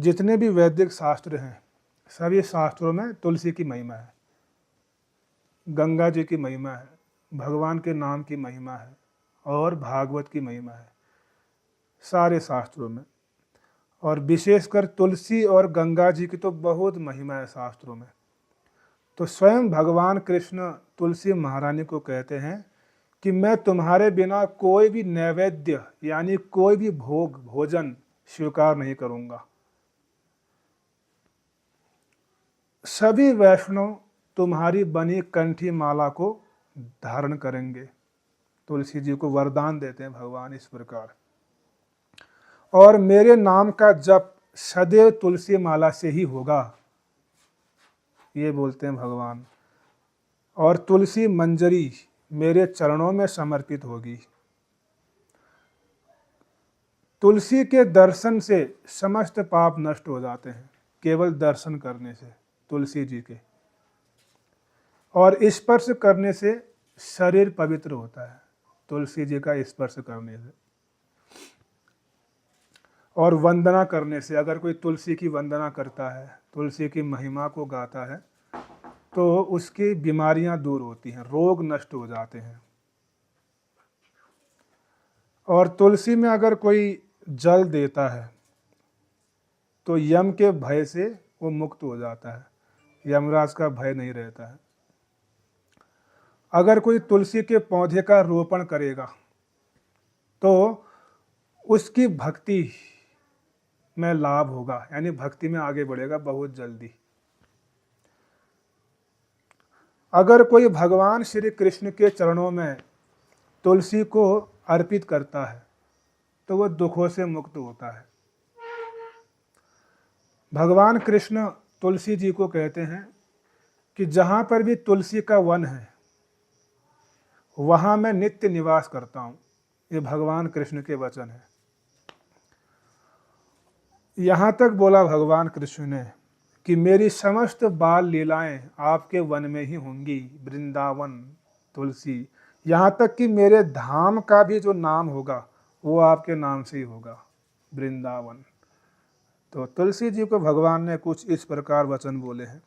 जितने भी वैदिक शास्त्र हैं सभी शास्त्रों में तुलसी की महिमा है, गंगा जी की महिमा है, भगवान के नाम की महिमा है और भागवत की महिमा है सारे शास्त्रों में। और विशेषकर तुलसी और गंगा जी की तो बहुत महिमा है शास्त्रों में। तो स्वयं भगवान कृष्ण तुलसी महारानी को कहते हैं कि मैं तुम्हारे बिना कोई भी नैवेद्य यानी कोई भी भोजन स्वीकार नहीं करूँगा। सभी वैष्णव तुम्हारी बनी कंठी माला को धारण करेंगे। तुलसी जी को वरदान देते हैं भगवान इस प्रकार। और मेरे नाम का जप सदैव तुलसी माला से ही होगा, ये बोलते हैं भगवान। और तुलसी मंजरी मेरे चरणों में समर्पित होगी। तुलसी के दर्शन से समस्त पाप नष्ट हो जाते हैं, केवल दर्शन करने से तुलसी जी के। और स्पर्श करने से शरीर पवित्र होता है, तुलसी जी का स्पर्श करने से। और वंदना करने से, अगर कोई तुलसी की वंदना करता है, तुलसी की महिमा को गाता है, तो उसकी बीमारियां दूर होती हैं, रोग नष्ट हो जाते हैं। और तुलसी में अगर कोई जल देता है तो यम के भय से वो मुक्त हो जाता है, यमराज का भय नहीं रहता है। अगर कोई तुलसी के पौधे का रोपण करेगा तो उसकी भक्ति में लाभ होगा, यानी भक्ति में आगे बढ़ेगा बहुत जल्दी। अगर कोई भगवान श्री कृष्ण के चरणों में तुलसी को अर्पित करता है तो वह दुखों से मुक्त होता है। भगवान कृष्ण तुलसी जी को कहते हैं कि जहाँ पर भी तुलसी का वन है वहाँ मैं नित्य निवास करता हूँ। ये भगवान कृष्ण के वचन है। यहाँ तक बोला भगवान कृष्ण ने कि मेरी समस्त बाल लीलाएं आपके वन में ही होंगी, वृंदावन तुलसी। यहाँ तक कि मेरे धाम का भी जो नाम होगा वो आपके नाम से ही होगा, वृंदावन। तो तुलसी जी को भगवान ने कुछ इस प्रकार वचन बोले हैं।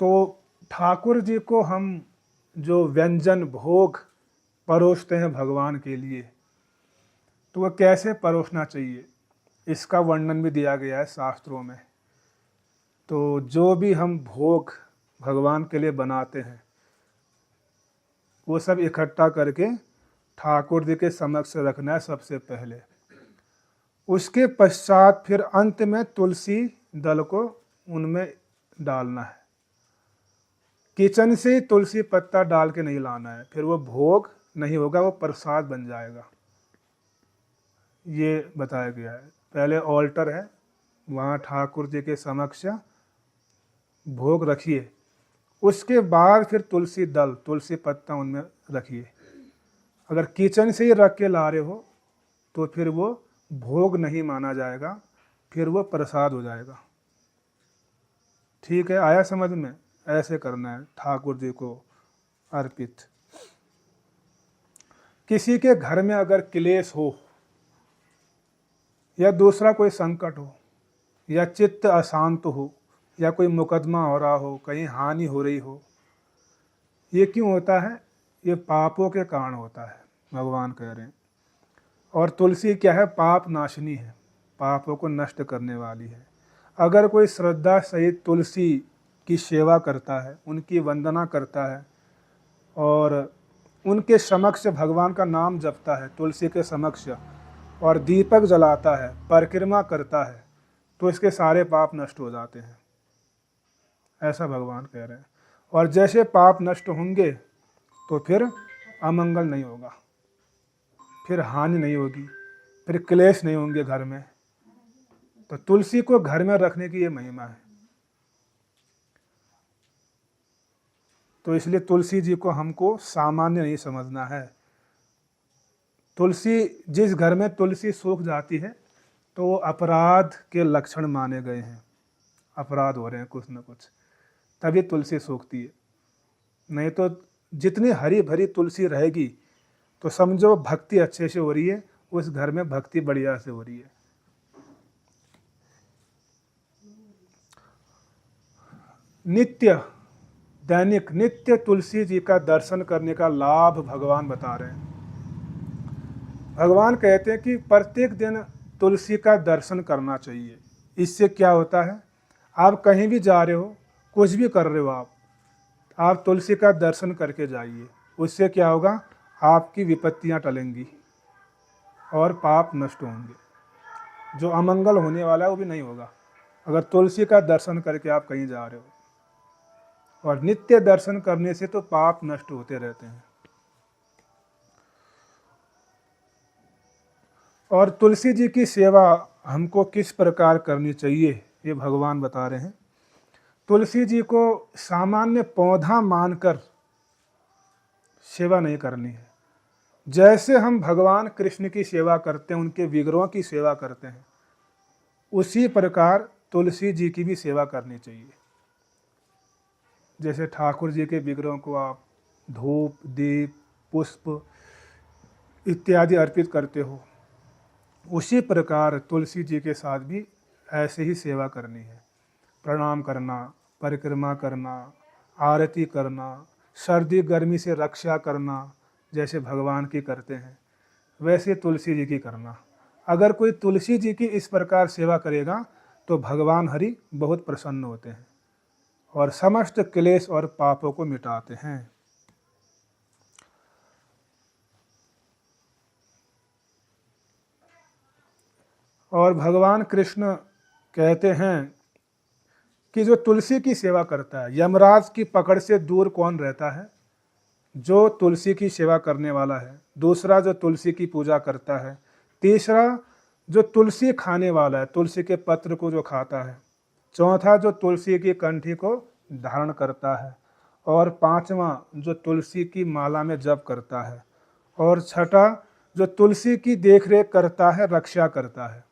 तो ठाकुर जी को हम जो व्यंजन भोग परोसते हैं भगवान के लिए, तो वह कैसे परोसना चाहिए इसका वर्णन भी दिया गया है शास्त्रों में। तो जो भी हम भोग भगवान के लिए बनाते हैं वो सब इकट्ठा करके ठाकुर जी के समक्ष रखना है सबसे पहले। उसके पश्चात फिर अंत में तुलसी दल को उनमें डालना है। किचन से तुलसी पत्ता डाल के नहीं लाना है, फिर वो भोग नहीं होगा, वो प्रसाद बन जाएगा, ये बताया गया है। पहले ऑल्टर है, वहाँ ठाकुर जी के समक्ष भोग रखिए, उसके बाद फिर तुलसी दल तुलसी पत्ता उनमें रखिए। अगर किचन से ही रख के ला रहे हो तो फिर वो भोग नहीं माना जाएगा, फिर वो प्रसाद हो जाएगा। ठीक है, आया समझ में? ऐसे करना है ठाकुर जी को अर्पित। किसी के घर में अगर क्लेश हो या दूसरा कोई संकट हो या चित्त अशांत हो या कोई मुकदमा हो रहा हो, कहीं हानि हो रही हो, ये क्यों होता है? ये पापों के कारण होता है, भगवान कह रहे हैं। और तुलसी क्या है? पाप नाशनी है, पापों को नष्ट करने वाली है। अगर कोई श्रद्धा सहित तुलसी की सेवा करता है, उनकी वंदना करता है और उनके समक्ष भगवान का नाम जपता है, तुलसी के समक्ष, और दीपक जलाता है, परिक्रमा करता है, तो इसके सारे पाप नष्ट हो जाते हैं, ऐसा भगवान कह रहे हैं। और जैसे पाप नष्ट होंगे तो फिर अमंगल नहीं होगा, फिर हानि नहीं होगी, फिर क्लेश नहीं होंगे घर में। तो तुलसी को घर में रखने की ये महिमा है। तो इसलिए तुलसी जी को हमको सामान्य नहीं समझना है। तुलसी, जिस घर में तुलसी सूख जाती है तो वो अपराध के लक्षण माने गए हैं, अपराध हो रहे हैं कुछ न कुछ, तभी तुलसी सूखती है। नहीं तो जितनी हरी भरी तुलसी रहेगी तो समझो भक्ति अच्छे से हो रही है उस घर में भक्ति बढ़िया से हो रही है। नित्य, दैनिक नित्य तुलसी जी का दर्शन करने का लाभ भगवान बता रहे हैं। भगवान कहते हैं कि प्रत्येक दिन तुलसी का दर्शन करना चाहिए। इससे क्या होता है, आप कहीं भी जा रहे हो, कुछ भी कर रहे हो, आप तुलसी का दर्शन करके जाइए। उससे क्या होगा, आपकी विपत्तियां टलेंगी और पाप नष्ट होंगे। जो अमंगल होने वाला है वो भी नहीं होगा, अगर तुलसी का दर्शन करके आप कहीं जा रहे हो। और नित्य दर्शन करने से तो पाप नष्ट होते रहते हैं। और तुलसी जी की सेवा हमको किस प्रकार करनी चाहिए, ये भगवान बता रहे हैं। तुलसी जी को सामान्य पौधा मानकर सेवा नहीं करनी है। जैसे हम भगवान कृष्ण की सेवा करते हैं, उनके विग्रहों की सेवा करते हैं, उसी प्रकार तुलसी जी की भी सेवा करनी चाहिए। जैसे ठाकुर जी के विग्रहों को आप धूप, दीप, पुष्प इत्यादि अर्पित करते हो, उसी प्रकार तुलसी जी के साथ भी ऐसे ही सेवा करनी है। प्रणाम करना, परिक्रमा करना, आरती करना, सर्दी गर्मी से रक्षा करना, जैसे भगवान की करते हैं वैसे तुलसी जी की करना। अगर कोई तुलसी जी की इस प्रकार सेवा करेगा तो भगवान हरि बहुत प्रसन्न होते हैं और समस्त क्लेश और पापों को मिटाते हैं। और भगवान कृष्ण कहते हैं कि जो तुलसी की सेवा करता है, यमराज की पकड़ से दूर कौन रहता है, जो तुलसी की सेवा करने वाला है। दूसरा, जो तुलसी की पूजा करता है। तीसरा, जो तुलसी खाने वाला है, तुलसी के पत्र को जो खाता है। चौथा, जो तुलसी की कंठी को धारण करता है। और पांचवा, जो तुलसी की माला में जप करता है। और छठा, जो तुलसी की देखरेख करता है, रक्षा करता है।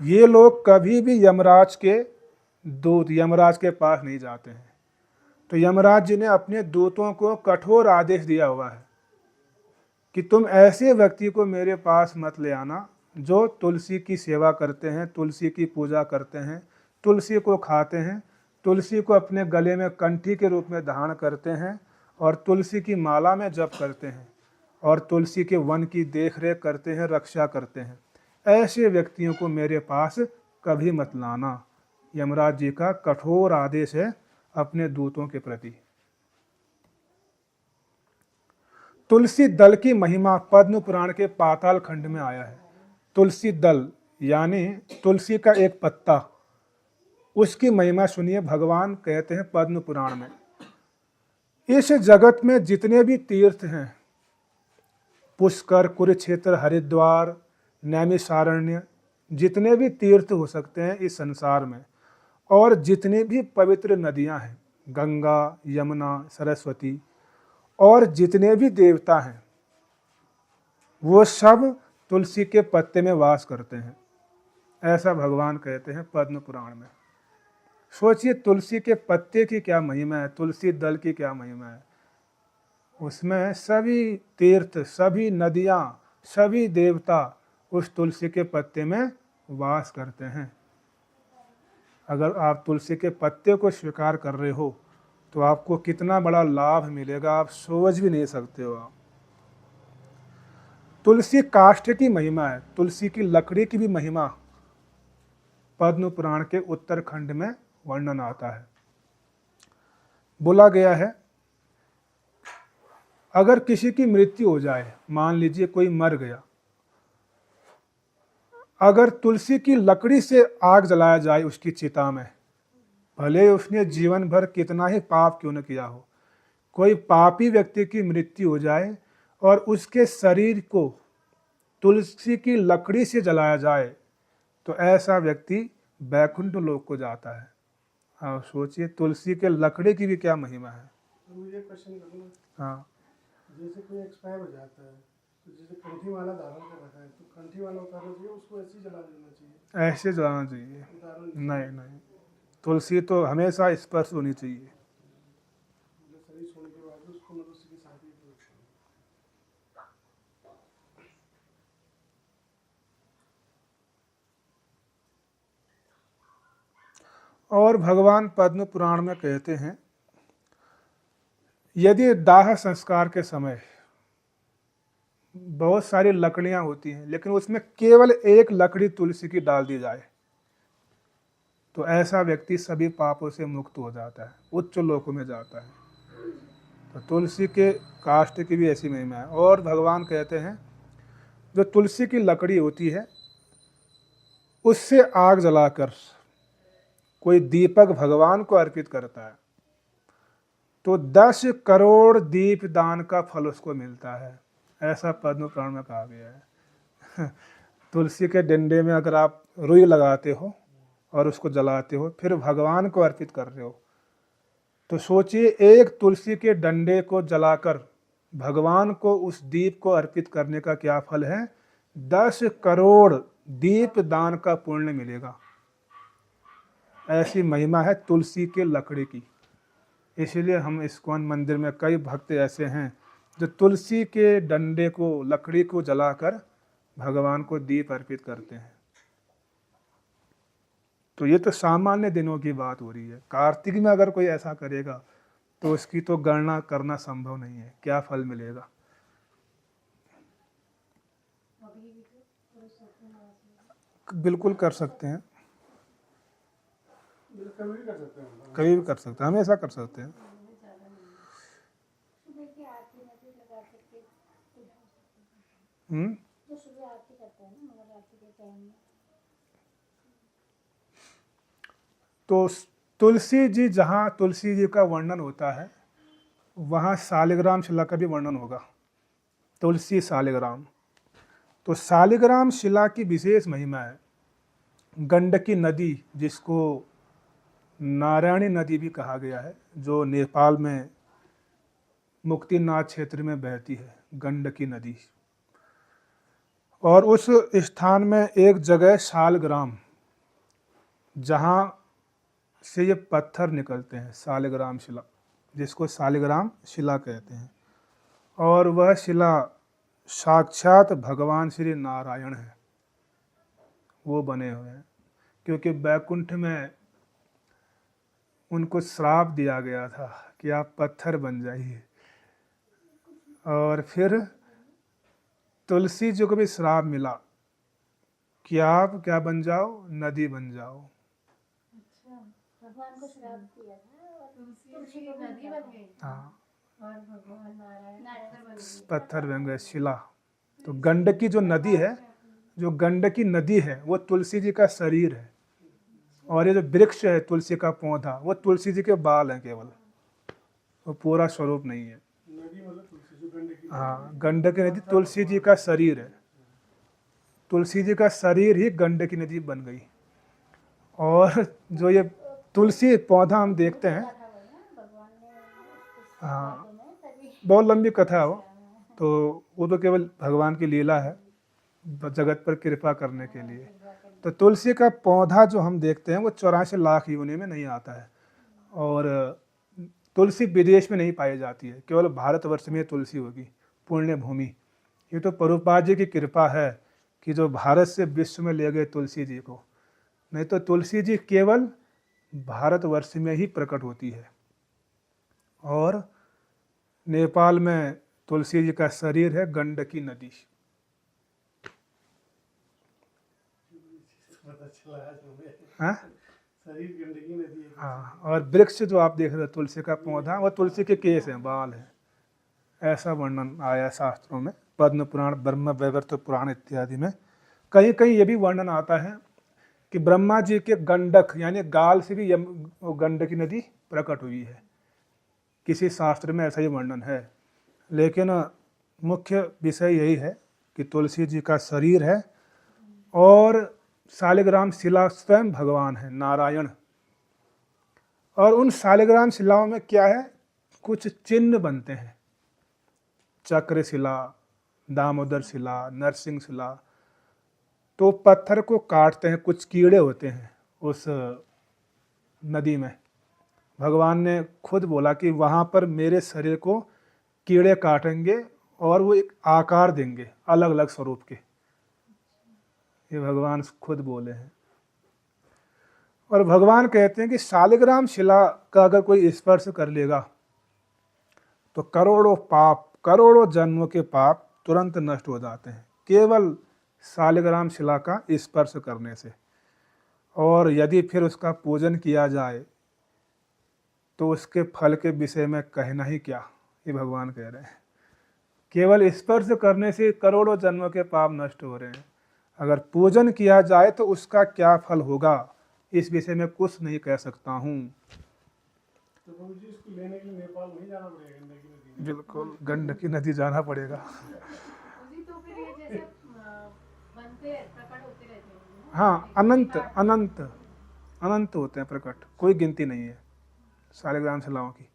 ये लोग कभी भी यमराज के दूत, यमराज के पास नहीं जाते हैं। तो यमराज जी ने अपने दूतों को कठोर आदेश दिया हुआ है कि तुम ऐसे व्यक्ति को मेरे पास मत ले आना जो तुलसी की सेवा करते हैं, तुलसी की पूजा करते हैं, तुलसी को खाते हैं, तुलसी को अपने गले में कंठी के रूप में धारण करते हैं और तुलसी की माला में जप करते हैं और तुलसी के वन की देखरेख करते हैं, रक्षा करते हैं। ऐसे व्यक्तियों को मेरे पास कभी मत लाना। यमराज जी का कठोर आदेश है अपने दूतों के प्रति। तुलसी दल की महिमा पद्म पुराण के पाताल खंड में आया है। तुलसी दल यानी तुलसी का एक पत्ता, उसकी महिमा सुनिए। भगवान कहते हैं पद्म पुराण में, इस जगत में जितने भी तीर्थ हैं, पुष्कर, कुरुक्षेत्र, हरिद्वार, नैमिषारण्य, जितने भी तीर्थ हो सकते हैं इस संसार में, और जितनी भी पवित्र नदियां हैं, गंगा, यमुना, सरस्वती, और जितने भी देवता हैं, वो सब तुलसी के पत्ते में वास करते हैं। ऐसा भगवान कहते हैं पद्म पुराण में। सोचिए तुलसी के पत्ते की क्या महिमा है, तुलसी दल की क्या महिमा है। उसमें सभी तीर्थ, सभी नदियां, सभी देवता उस तुलसी के पत्ते में वास करते हैं। अगर आप तुलसी के पत्ते को स्वीकार कर रहे हो तो आपको कितना बड़ा लाभ मिलेगा, आप सोच भी नहीं सकते हो आप। तुलसी काष्ठ की महिमा है, तुलसी की लकड़ी की भी महिमा पद्म पुराण के उत्तरखंड में वर्णन आता है। बोला गया है अगर किसी की मृत्यु हो जाए, मान लीजिए कोई मर गया, अगर तुलसी की लकड़ी से आग जलाया जाए उसकी चिता में, भले उसने जीवन भर कितना ही पाप क्यों न किया हो, कोई पापी व्यक्ति की मृत्यु हो जाए और उसके शरीर को तुलसी की लकड़ी से जलाया जाए तो ऐसा व्यक्ति बैकुंठ लोक को जाता है। हाँ, सोचिए तुलसी के लकड़ी की भी क्या महिमा है। मुझे क्वेश्चन करना। हाँ, जैसे कोई एक्सपायर हो जाता है तो जैसे कंठी वाला धारण कर रखा है तो कंठी वाला उतारना चाहिए, उसको ऐसे ही जला देना चाहिए? ऐसे जलाना चाहिए? उतारना नहीं नहीं, तुलसी तो हमेशा स्पर्श होनी चाहिए। मतलब शरीर छोड़ने के बाद उसको मनुष्य के साथ ही और भगवान पद्म पुराण में कहते हैं, यदि दाह संस्कार के समय बहुत सारी लकड़ियां होती हैं लेकिन उसमें केवल एक लकड़ी तुलसी की डाल दी जाए तो ऐसा व्यक्ति सभी पापों से मुक्त हो जाता है, उच्च लोकों में जाता है। तो तुलसी के काष्ठ की भी ऐसी महिमा है। और भगवान कहते हैं जो तुलसी की लकड़ी होती है उससे आग जलाकर कोई दीपक भगवान को अर्पित करता है तो 10 करोड़ दीप दान का फल उसको मिलता है, ऐसा पद्म पुराण में कहा गया है। तुलसी के डंडे में अगर आप रुई लगाते हो और उसको जलाते हो फिर भगवान को अर्पित कर रहे हो तो सोचिए एक तुलसी के डंडे को जलाकर भगवान को उस दीप को अर्पित करने का क्या फल है, 10 करोड़ दीप दान का पुण्य मिलेगा। ऐसी महिमा है तुलसी के लकड़ी की। इसीलिए हम इस्कॉन मंदिर में कई भक्त ऐसे हैं जो तुलसी के डंडे को, लकड़ी को जलाकर भगवान को दीप अर्पित करते हैं। तो ये तो सामान्य दिनों की बात हो रही है। कार्तिक में अगर कोई ऐसा करेगा तो उसकी तो गणना करना संभव नहीं है, क्या फल मिलेगा। बिल्कुल कर सकते हैं, कभी भी कर सकते हैं, कभी भी कर सकते हैं, हमेशा कर सकते हैं। तो तुलसी जी, जहाँ तुलसी जी का वर्णन होता है वहाँ शालिग्राम शिला का भी वर्णन होगा। तुलसी शालिग्राम, तो शालिग्राम शिला की विशेष महिमा है। गंडकी नदी, जिसको नारायणी नदी भी कहा गया है, जो नेपाल में मुक्तिनाथ क्षेत्र में बहती है, गंडकी नदी। और उस स्थान में एक जगह शालग्राम, जहाँ से ये पत्थर निकलते हैं, शालिग्राम शिला, जिसको शालिग्राम शिला कहते हैं। और वह शिला साक्षात भगवान श्री नारायण है, वो बने हुए हैं। क्योंकि बैकुंठ में उनको श्राप दिया गया था कि आप पत्थर बन जाइए, और फिर तुलसी जी को भी श्राप मिला कि आप क्या बन जाओ, नदी बन जाओ। भगवान को श्राप दिया था और तुलसी नदी बन गई। हाँ, और भगवान नारायण पत्थर बन गए, शिला। तो गंडकी जो नदी है, जो गंडकी नदी है वो तुलसी जी का शरीर है, और ये जो वृक्ष है तुलसी का पौधा, वो तुलसी जी के बाल हैं केवल, वो पूरा स्वरूप नहीं है। नदी मतलब तुलसी जो गंडकी, हाँ, गंडकी नदी तुलसी जी का शरीर है, तुलसी जी का शरीर ही गंडकी नदी बन गई। और जो ये तुलसी पौधा हम देखते हैं, हाँ, बहुत लंबी कथा है वो, तो वो तो केवल भगवान की लीला है, जगत पर कृपा करने के लिए। तो तुलसी का पौधा जो हम देखते हैं वो 84 लाख योनि में नहीं आता है, और तुलसी विदेश में नहीं पाई जाती है, केवल भारतवर्ष में तुलसी होगी, पुण्य भूमि। ये तो प्रभुपाद जी की कृपा है कि जो भारत से विश्व में ले गए तुलसी जी को, नहीं तो तुलसी जी केवल भारतवर्ष में ही प्रकट होती है। और नेपाल में तुलसी जी का शरीर है गंडकी नदी। पता चला आज मुझे। हाँ, शरीर गंडकी नदी है। हाँ, और वृक्ष जो आप देख रहे हैं तुलसी का पौधा, वो तुलसी के केस हैं, बाल हैं, ऐसा वर्णन आया शास्त्रों में, पद्म पुराण, ब्रह्म वैवर्त पुराण इत्यादि में। कहीं कहीं ये भी वर्णन आता है कि ब्रह्मा जी के गंडक यानी गाल से भी गंडकी नदी प्रकट हुई है, किसी शास्त्र में ऐसा ही वर्णन है। लेकिन मुख्य विषय यही है कि तुलसी जी का शरीर है, और शालिग्राम शिला स्वयं भगवान है, नारायण। और उन शालिग्राम शिलाओं में क्या है, कुछ चिन्ह बनते हैं, चक्र शिला, दामोदर शिला, नरसिंह शिला। तो पत्थर को काटते हैं, कुछ कीड़े होते हैं उस नदी में। भगवान ने खुद बोला कि वहाँ पर मेरे शरीर को कीड़े काटेंगे और वो एक आकार देंगे अलग अलग स्वरूप के, ये भगवान खुद बोले हैं। और भगवान कहते हैं कि शालिग्राम शिला का अगर कोई स्पर्श कर लेगा तो करोड़ों पाप, करोड़ों जन्मों के पाप तुरंत नष्ट हो जाते हैं केवल शालिग्राम शिला का स्पर्श करने से। और यदि फिर उसका पूजन किया जाए तो उसके फल के विषय में कहना ही क्या, ये भगवान कह रहे हैं। केवल स्पर्श करने से करोड़ों जन्मों के पाप नष्ट हो रहे हैं, अगर पूजन किया जाए तो उसका क्या फल होगा इस विषय में कुछ नहीं कह सकता हूँ। तो प्रभु जी इसको लेने के लिए नेपाल नहीं जाना पड़ेगा, गंडकी नदी में? बिल्कुल गंडकी नदी जाना पड़ेगा। उसी तो फिर ये जैसे बनते हैं, प्रकट होते रहते हैं। हाँ, अनंत अनंत अनंत होते हैं प्रकट, कोई गिनती नहीं है शालिग्राम शिलाओं की।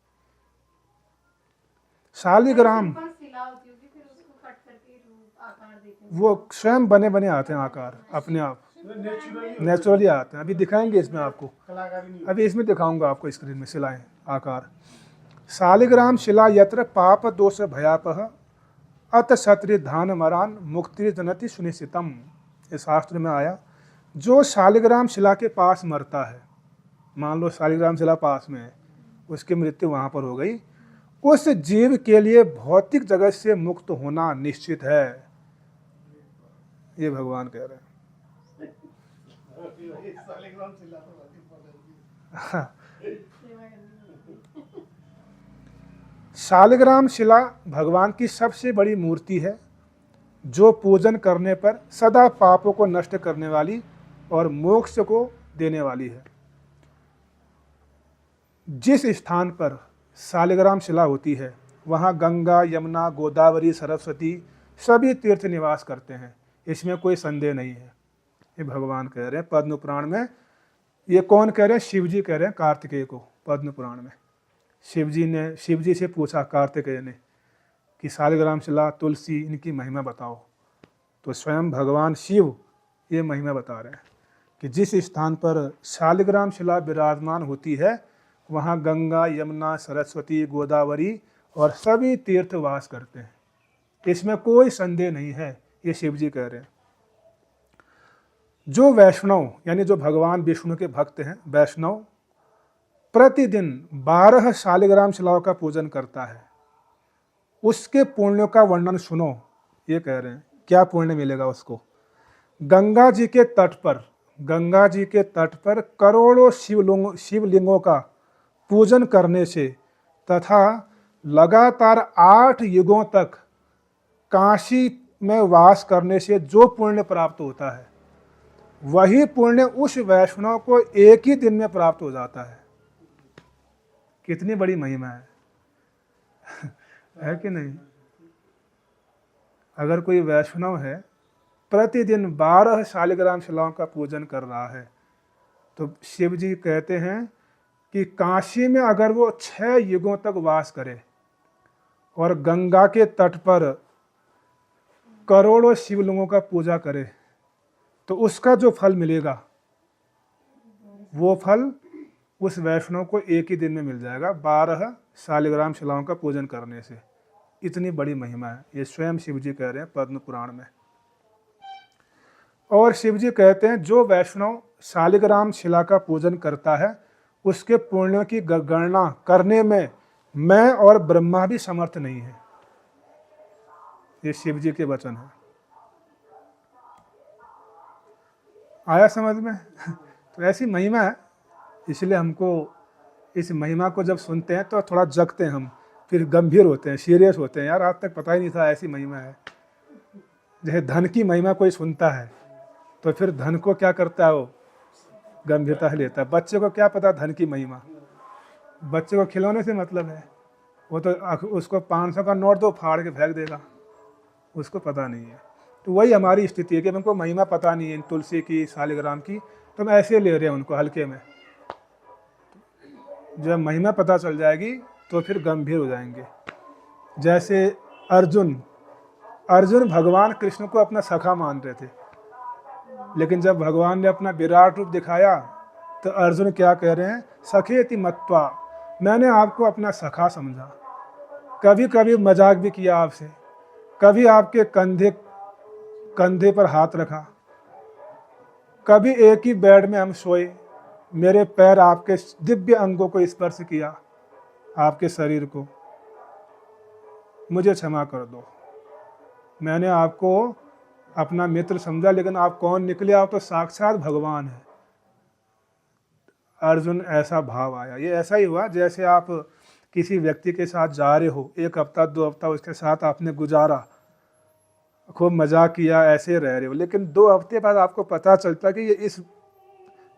शालिग्राम सिंपल शिला होती होगी, फिर उसको कट करके रूप आकार देते हैं। वो स्वयं बने बने आते हैं आकार, अपने आप नेचुरली नेचुरली आते हैं। अभी दिखाएंगे इसमें आपको, कलाकारी नहीं अभी इसमें दिखाऊंगा आपको स्क्रीन में शिलाएं आकार। शालिग्राम शिला यत्र पाप दोष भयापह अत क्षत्रिय धान मरान मुक्ति जनति सुनिश्चितम, ये शास्त्र में आया। जो शालिग्राम शिला के पास मरता है, मान लो शालिग्राम शिला पास में है, उसकी मृत्यु वहाँ पर हो गई, उस जीव के लिए भौतिक जगत से मुक्त होना निश्चित है, ये भगवान कह रहे हैं। शालिग्राम शिला तो बहुत important है। हाँ, सेवा करनी होती है। शालिग्राम शिला भगवान की सबसे बड़ी मूर्ति है जो पूजन करने पर सदा पापों को नष्ट करने वाली और मोक्ष को देने वाली है। जिस स्थान पर शालिग्राम शिला होती है वहाँ गंगा, यमुना, गोदावरी, सरस्वती सभी तीर्थ निवास करते हैं, इसमें कोई संदेह नहीं है। ये भगवान कह रहे हैं पद्म पुराण में। ये कौन कह रहे हैं? शिव जी कह रहे हैं कार्तिकेय को, पद्म पुराण में। शिव जी से पूछा कार्तिकेय ने कि शालिग्राम शिला, तुलसी, इनकी महिमा बताओ। तो स्वयं भगवान शिव ये महिमा बता रहे हैं कि जिस स्थान पर शालिग्राम शिला विराजमान होती है वहाँ गंगा, यमुना, सरस्वती, गोदावरी और सभी तीर्थ वास करते हैं, इसमें कोई संदेह नहीं है, ये शिव जी कह रहे हैं। जो वैष्णव यानी जो भगवान विष्णु के भक्त हैं, वैष्णव प्रतिदिन 12 शालिग्राम शिलाओं का पूजन करता है, उसके पुण्यों का वर्णन सुनो। ये कह रहे हैं क्या पुण्य मिलेगा उसको। गंगा जी के तट पर करोड़ों शिवलिंगों का पूजन करने से तथा लगातार 8 युगों तक काशी में वास करने से जो पुण्य प्राप्त होता है वही पुण्य उस वैष्णव को एक ही दिन में प्राप्त हो जाता है। कितनी बड़ी महिमा है, है कि नहीं? अगर कोई वैष्णव है प्रतिदिन 12 शालिग्राम शिलाओं का पूजन कर रहा है तो शिव जी कहते हैं कि काशी में अगर वो 6 युगों तक वास करे और गंगा के तट पर करोड़ों शिवलिंगों का पूजा करे तो उसका जो फल मिलेगा वो फल उस वैष्णव को एक ही दिन में मिल जाएगा 12 शालिग्राम शिलाओं का पूजन करने से। इतनी बड़ी महिमा है, ये स्वयं शिव जी कह रहे हैं पद्म पुराण में। और शिव जी कहते हैं जो वैष्णव शालिग्राम शिला का पूजन करता है उसके पुण्यों की गणना करने में मैं और ब्रह्मा भी समर्थ नहीं है। ये शिव जी के वचन है। आया समझ में? तो ऐसी महिमा है, इसलिए हमको इस महिमा को जब सुनते हैं तो थोड़ा जगते हैं हम, फिर गंभीर होते हैं, सीरियस होते हैं। यार आज तक पता ही नहीं था ऐसी महिमा है। जैसे धन की महिमा कोई सुनता है तो फिर धन को क्या करता है, वो गंभीरता से लेता है। बच्चे को क्या पता धन की महिमा, बच्चे को खिलौने से मतलब है, वो तो उसको 500 का नोट दो फाड़ के फेंक देगा, उसको पता नहीं है। तो वही हमारी स्थिति है कि हमको महिमा पता नहीं है तुलसी की, शालिग्राम की, तो हम ऐसे ले रहे हैं उनको हल्के में। जब महिमा पता चल जाएगी तो फिर गंभीर हो जाएंगे। जैसे अर्जुन भगवान कृष्ण को अपना सखा मान रहे थे, लेकिन जब भगवान ने अपना विराट रूप दिखाया तो अर्जुन क्या कह रहे हैं, सखेति मत्वा, मैंने आपको अपना सखा समझा, कभी कभी मजाक भी किया आपसे, कभी आपके कंधे पर हाथ रखा, कभी एक ही बेड में हम सोए, मेरे पैर आपके दिव्य अंगों को स्पर्श किया, आपके शरीर को, मुझे क्षमा कर दो। मैंने आपको अपना मित्र समझा, लेकिन आप कौन निकले, आप तो साक्षात भगवान हैं। अर्जुन ऐसा भाव आया। ये ऐसा ही हुआ जैसे आप किसी व्यक्ति के साथ जा रहे हो, 1 हफ्ता 2 हफ्ता उसके साथ आपने गुजारा, खूब मजाक किया, ऐसे रह रहे हो, लेकिन 2 हफ्ते बाद आपको पता चलता कि ये इस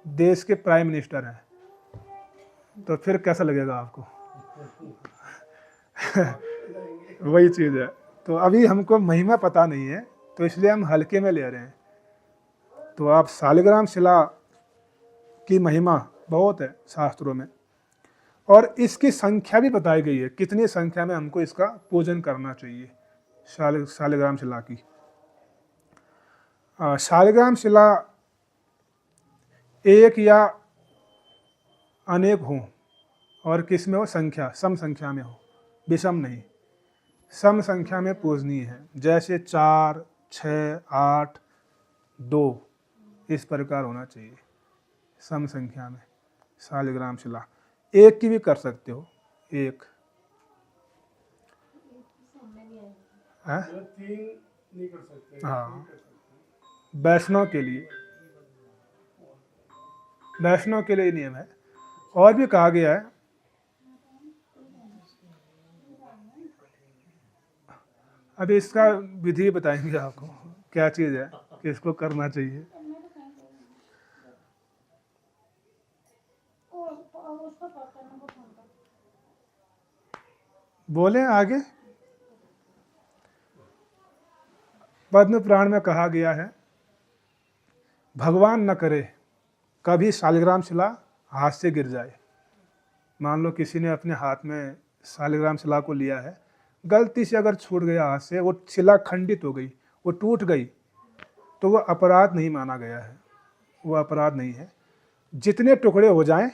देश के प्राइम मिनिस्टर हैं, तो फिर कैसा लगेगा आपको? वही चीज़ है। तो अभी हमको महिमा पता नहीं है, तो इसलिए हम हल्के में ले रहे हैं। तो आप शालिग्राम शिला की महिमा बहुत है शास्त्रों में, और इसकी संख्या भी बताई गई है, कितनी संख्या में हमको इसका पूजन करना चाहिए शालिग्राम शिला की। शालिग्राम शिला एक या अनेक हो, और किस में हो? संख्या, सम संख्या में हो, विषम नहीं, सम संख्या में पूजनीय है। जैसे 4, 6, 8, 2 इस प्रकार होना चाहिए, सम संख्या में शालिग्राम शिला। एक की भी कर सकते हो, एक है? 3 नहीं कर सकते। हाँ, वैष्णव के लिए, वैष्णव के लिए नियम है। और भी कहा गया है, अभी इसका विधि बताएंगे आपको, क्या चीज़ है, किसको करना चाहिए। बोले आगे। पद्म पुराण में कहा गया है, भगवान न करे कभी शालिग्राम शिला हाथ से गिर जाए। मान लो किसी ने अपने हाथ में शालिग्राम शिला को लिया है, गलती से अगर छूट गया हाथ से, वो शिला खंडित हो गई, वो टूट गई, तो वो अपराध नहीं माना गया है, वो अपराध नहीं है। जितने टुकड़े हो जाएं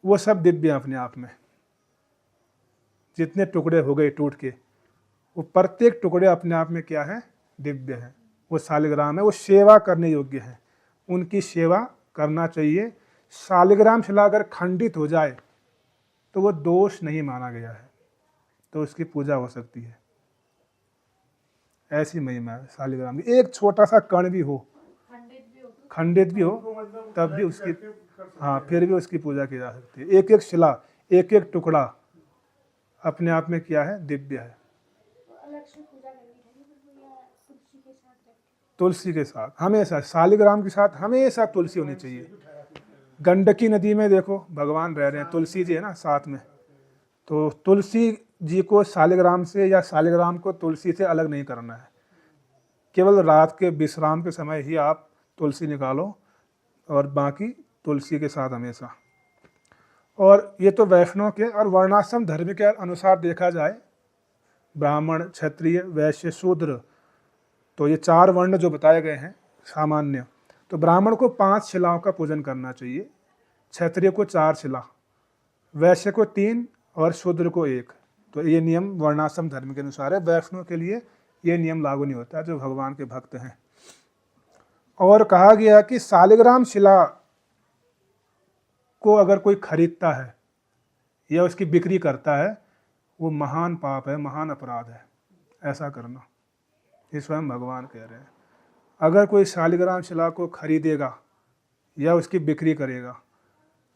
वो सब दिव्य अपने आप में। जितने टुकड़े हो गए टूट के, वो प्रत्येक टुकड़े अपने आप में क्या है? दिव्य है। वो शालिग्राम है, वो सेवा करने योग्य है, उनकी सेवा करना चाहिए। शालिग्राम शिला अगर खंडित हो जाए तो वो दोष नहीं माना गया है, तो उसकी पूजा हो सकती है। ऐसी महिमा है शालिग्राम की। एक छोटा सा कण भी हो, खंडित भी हो, तब भी उसकी, हाँ, फिर भी उसकी पूजा की जा सकती है। एक एक शिला, एक एक टुकड़ा अपने आप में क्या है? दिव्य है। तुलसी के साथ हमेशा, शालिग्राम के साथ हमेशा तुलसी होनी चाहिए। गंडकी नदी में देखो भगवान रह रहे हैं, तुलसी जी है ना साथ में, तो तुलसी जी को शालिग्राम से या शालिग्राम को तुलसी से अलग नहीं करना है। केवल रात के विश्राम के समय ही आप तुलसी निकालो, और बाकी तुलसी के साथ हमेशा। और ये तो वैष्णव के और वर्णाश्रम धर्म के अनुसार देखा जाए, ब्राह्मण, क्षत्रिय, वैश्य, शूद्र, तो ये 4 वर्ण जो बताए गए हैं सामान्य, तो ब्राह्मण को 5 शिलाओं का पूजन करना चाहिए, क्षत्रिय को 4 शिला, वैश्य को 3 और शूद्र को 1। तो ये नियम वर्णाश्रम धर्म के अनुसार है। वैष्णव के लिए ये नियम लागू नहीं होता, जो भगवान के भक्त हैं। और कहा गया कि शालिग्राम शिला को अगर कोई खरीदता है या उसकी बिक्री करता है, वो महान पाप है, महान अपराध है ऐसा करना। ये स्वयं भगवान कह रहे हैं। अगर कोई शालिग्राम शिला को खरीदेगा या उसकी बिक्री करेगा,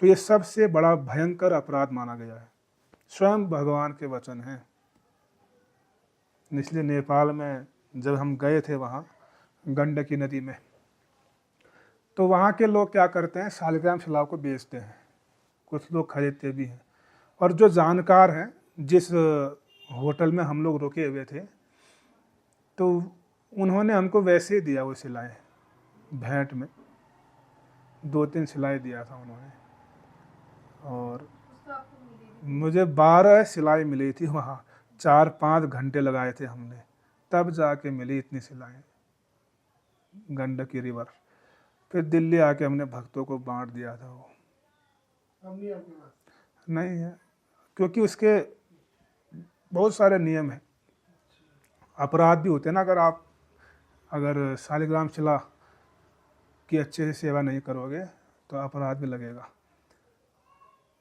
तो ये सबसे बड़ा भयंकर अपराध माना गया है। स्वयं भगवान के वचन हैं। इसलिए नेपाल में जब हम गए थे वहाँ गंडकी नदी में, तो वहाँ के लोग क्या करते हैं? शालिग्राम शिला को बेचते हैं, कुछ लोग खरीदते भी हैं। और जो जानकार हैं, जिस होटल में हम लोग रुके हुए थे, तो उन्होंने हमको वैसे ही दिया वो सिलाएँ, भेंट में 2-3 सिलाई दिया था उन्होंने, और मुझे 12 सिलाई मिली थी वहाँ। 4-5 घंटे लगाए थे हमने, तब जाके मिली इतनी सिलाएँ गंडकी रिवर। फिर दिल्ली आके हमने भक्तों को बांट दिया था वो। अब नहीं आपके पास? नहीं है, क्योंकि उसके बहुत सारे नियम हैं, अपराध भी होते हैं ना। अगर शालिग्राम शिला की अच्छे से सेवा नहीं करोगे तो अपराध भी लगेगा।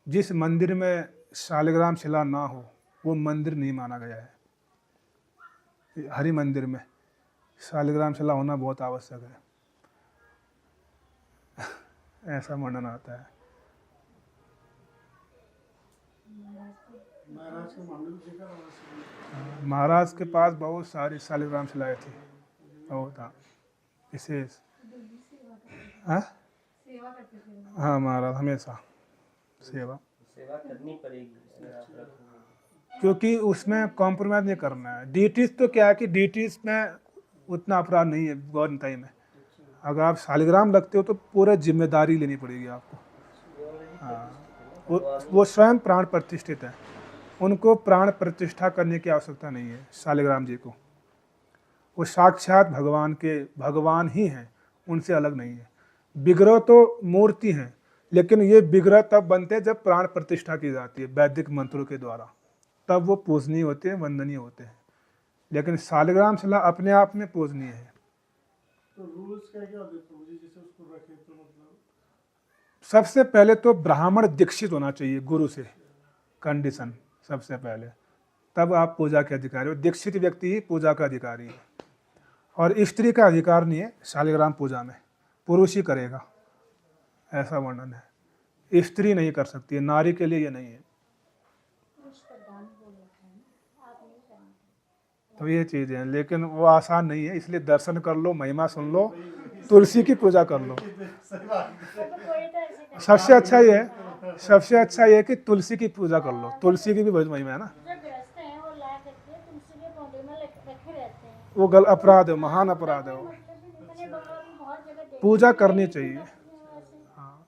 जिस मंदिर में शालिग्राम शिला ना हो वो मंदिर नहीं माना गया है। हरि मंदिर में शालिग्राम शिला होना बहुत आवश्यक है, ऐसा वर्णन आता है। महाराज का मंदिर देखा वहाँ से। महाराज के पास बहुत सारी शालिग्राम शिलाएं थी, बहुत हाँ विशेष। हाँ सेवा करते थे। हाँ, महाराज हमेशा सेवा करनी पड़ेगी अगर आप रखोगे। क्योंकि उसमें कॉम्प्रोमाइज़ नहीं करना है। डीटीज तो क्या है कि डीटीज में उतना अपराध नहीं है गौरताई में। अगर आप शालिग्राम रखते हो तो पूरा जिम्मेदारी लेनी पड़ेगी आपको। हाँ, वो स्वयं प्राण प्रतिष्ठित है, उनको प्राण प्रतिष्ठा करने की आवश्यकता नहीं है शालिग्राम जी को। वो साक्षात भगवान ही हैं, उनसे अलग नहीं है। विग्रह तो मूर्ति हैं, लेकिन ये विग्रह तब बनते हैं जब प्राण प्रतिष्ठा की जाती है वैदिक मंत्रों के द्वारा, तब वो पूजनीय होते हैं, वंदनीय होते हैं। लेकिन शालिग्राम शिला अपने आप में पूजनीय है। तो रूल्स क्या क्या होते हैं प्रभु जी, जैसे उसको रखे तो मतलब? सबसे पहले तो ब्राह्मण दीक्षित होना चाहिए गुरु से, कंडीशन सबसे पहले, तब आप पूजा के अधिकारी हो। दीक्षित व्यक्ति ही पूजा का अधिकारी है, और स्त्री का अधिकार नहीं है शालिग्राम पूजा में, पुरुष ही करेगा, ऐसा वर्णन है। स्त्री नहीं कर सकती है, नारी के लिए ये नहीं है। तो ये चीज़ें हैं, लेकिन वो आसान नहीं है, इसलिए दर्शन कर लो, महिमा सुन लो, तुलसी की पूजा कर लो। सबसे अच्छा ये है, सबसे अच्छा ये है कि तुलसी की पूजा कर लो, तुलसी की भी बहुत महिमा है ना। वो अपराध है, महान अपराध है वो, पूजा करनी चाहिए। हाँ,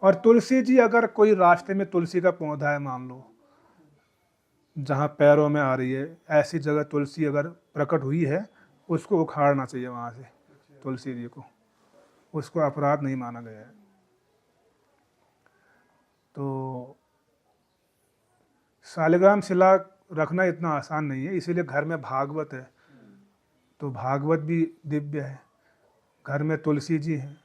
और तुलसी जी, अगर कोई रास्ते में तुलसी का पौधा है मान लो, जहाँ पैरों में आ रही है, ऐसी जगह तुलसी अगर प्रकट हुई है, उसको उखाड़ना चाहिए वहाँ से, तुलसी जी को, उसको अपराध नहीं माना गया है। तो शालिग्राम शिला रखना इतना आसान नहीं है, इसीलिए घर में भागवत है तो भागवत भी दिव्य है। घर में तुलसी जी हैं,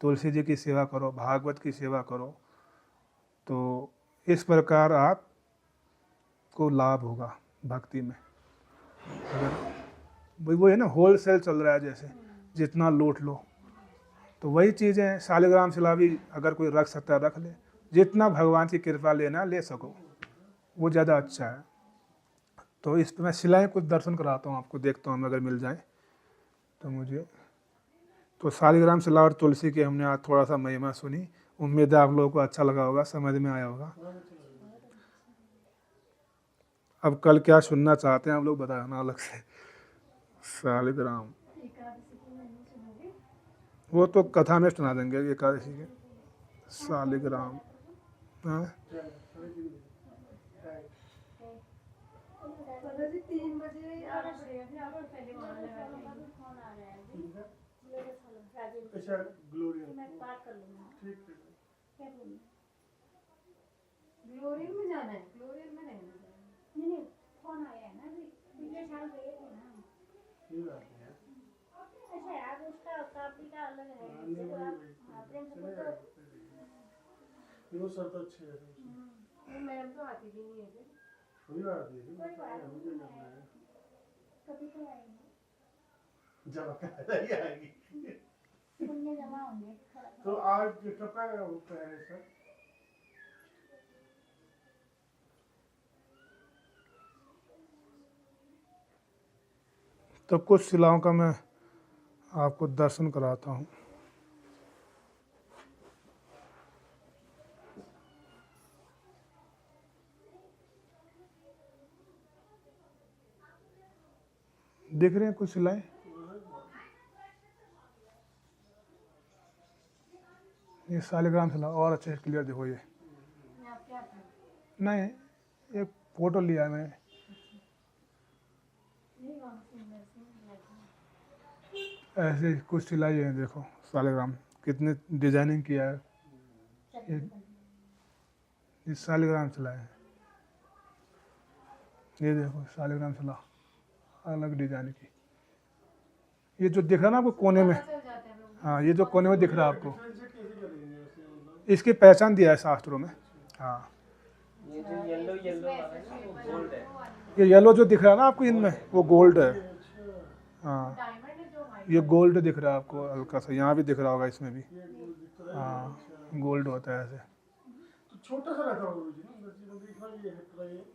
तुलसी जी की सेवा करो, भागवत की सेवा करो, तो इस प्रकार आप को लाभ होगा भक्ति में। अगर वो है ना, होलसेल चल रहा है जैसे, जितना लूट लो, तो वही चीज़ें हैं। शालिग्राम शिला भी अगर कोई रख सकता है रख ले, जितना भगवान की कृपा लेना ले सको, वो ज़्यादा अच्छा है। तो इस पर मैं शिलाएँ कुछ दर्शन कराता हूँ आपको, देखता हूँ अगर मिल जाए तो मुझे। तो शालिग्राम शिला और तुलसी की हमने आज थोड़ा सा महिमा सुनी, उम्मीद है आप लोगों को अच्छा लगा होगा, समझ में आया होगा। अब कल क्या सुनना चाहते हैं आप लोग बताना अलग से। शालिग्राम वो तो कथा में सुना देंगे एकादशी के। शालिग्राम हाँ, दादाजी 3 बजे आ रहे हैं, और पहले वहाँ लगा देंगे। अच्छा ग्लोरियन, ठीक ठीक। ग्लोरियन में जाना है, ग्लोरियन में नहीं जाना है। नहीं फोन आया है ना अभी, पिछले साल गए थे ना। ये बात है। अच्छा यार, उसका काफी का अलग है, नहीं, जैसे वही, आप वही। प्रेम से चलेगा, तो वो सब तो अच्छे हैं। वो मैम तो आती भी नहीं है फिर। कोई बात नहीं, कोई बात हमें क्या करना है। कभी तो आएंगे, जब ही आएगी। पुण्य जमा होंगे। तो आज कब का है सर? तो कुछ शिलाओं का मैं आपको दर्शन कराता हूँ। देख रहे हैं कुछ शिलाएं? ये शालिग्राम शिला और अच्छे से क्लियर देखो। ये नहीं, एक फोटो लिया है मैंने। ऐसे कुछ सिलाई है, देखो शालिग्राम कितने डिजाइनिंग किया है। ये शालिग्राम शिला है, ये देखो शालिग्राम शिला अलग डिजाइन की। ये जो दिख रहा है ना आपको कोने में, हाँ ये जो कोने में दिख रहा है आपको, इसकी पहचान दिया है शास्त्रों में। हाँ, ये जो येलो येलो वाला है ना वो गोल्ड है। ये येलो जो दिख रहा है ना आपको इनमें, वो गोल्ड है। हाँ, डायमंड है जो वाइट ये गोल्ड दिख रहा है आपको हल्का सा, यहाँ भी दिख रहा होगा इसमें भी। हाँ, गोल्ड होता है ऐसे। तो छोटा सा रखा होगा गुरुजी ना, अंदर देखना ये है पूरा ये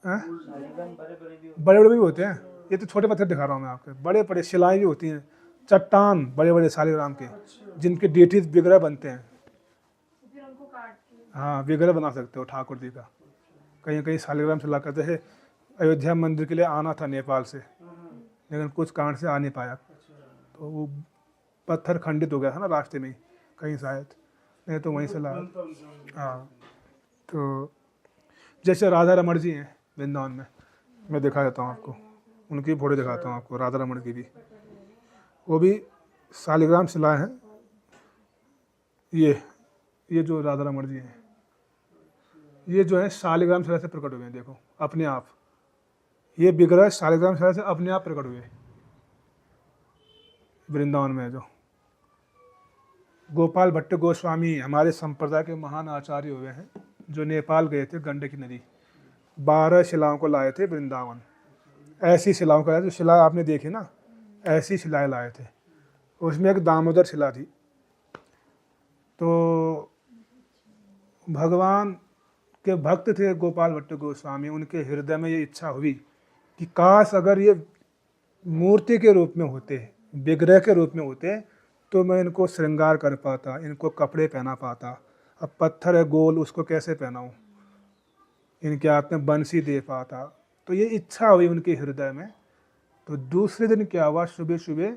हैं? शालिग्राम बड़े बड़े भी होते बड़े बड़े भी होते हैं। ये तो छोटे पत्थर दिखा रहा हूँ मैं आपके, बड़े बड़े शिलाएं भी होती हैं, चट्टान बड़े बड़े शालिग्राम के, जिनके डेटिस विग्रह बनते हैं। फिर उनको काट के हाँ, विग्रह बना सकते हो ठाकुर जी का। कहीं कहीं शालिग्राम शिला कहते हैं। अयोध्या मंदिर के लिए आना था नेपाल से, लेकिन कुछ कारण से आ नहीं पाया, तो वो पत्थर खंडित हो गया था ना रास्ते में ही कहीं शायद, नहीं तो वहीं से ला। हाँ, तो जैसे राधा रमण जी हैं वृंदावन में, मैं दिखा देता हूँ आपको, उनकी फोटो दिखाता हूँ आपको, राधा रमण की भी, वो भी शालिग्राम शिला है। ये जो राधा रमण जी हैं, ये जो है शालिग्राम शिला से प्रकट हुए हैं, देखो अपने आप, ये विग्रह शालिग्राम शिला से अपने आप प्रकट हुए वृंदावन में। जो गोपाल भट्ट गोस्वामी हमारे संप्रदाय के महान आचार्य हुए हैं, जो नेपाल गए थे गंडकी नदी, 12 शिलाओं को लाए थे वृंदावन। ऐसी शिलाओं का, जो शिला आपने देखी ना, ऐसी शिलाएं लाए थे। उसमें एक दामोदर शिला थी। तो भगवान के भक्त थे गोपाल भट्ट गोस्वामी, उनके हृदय में ये इच्छा हुई कि काश अगर ये मूर्ति के रूप में होते, विग्रह के रूप में होते, तो मैं इनको श्रृंगार कर पाता, इनको कपड़े पहना पाता। अब पत्थर है गोल, उसको कैसे पहनाऊँ, इनके हाथ में बंसी दे पाता। तो ये इच्छा हुई उनके हृदय में। तो दूसरे दिन क्या हुआ, सुबह सुबह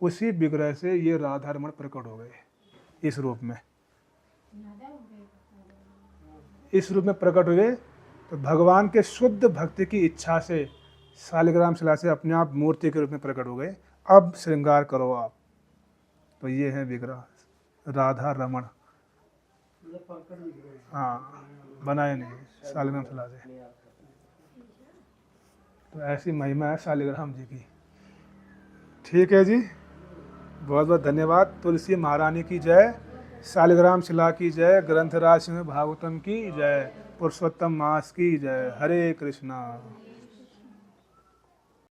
उसी विग्रह से ये राधा रमण प्रकट हो गए इस रूप में। इस रूप में प्रकट हुए, तो भगवान के शुद्ध भक्ति की इच्छा से शालिग्राम शिला से अपने आप मूर्ति के रूप में प्रकट हो गए। अब श्रृंगार करो आप। तो ये है विग्रह राधा रमण। हाँ, बनाए नहीं शालिग्राम शिला से। तो ऐसी महिमा है शालिग्राम जी की। ठीक है जी, बहुत बहुत धन्यवाद। तुलसी महारानी की जय, शालिग्राम शिला की जय, ग्रंथराज सिंह भागवतम की जय, पुरुषोत्तम मास की जय। हरे कृष्णा।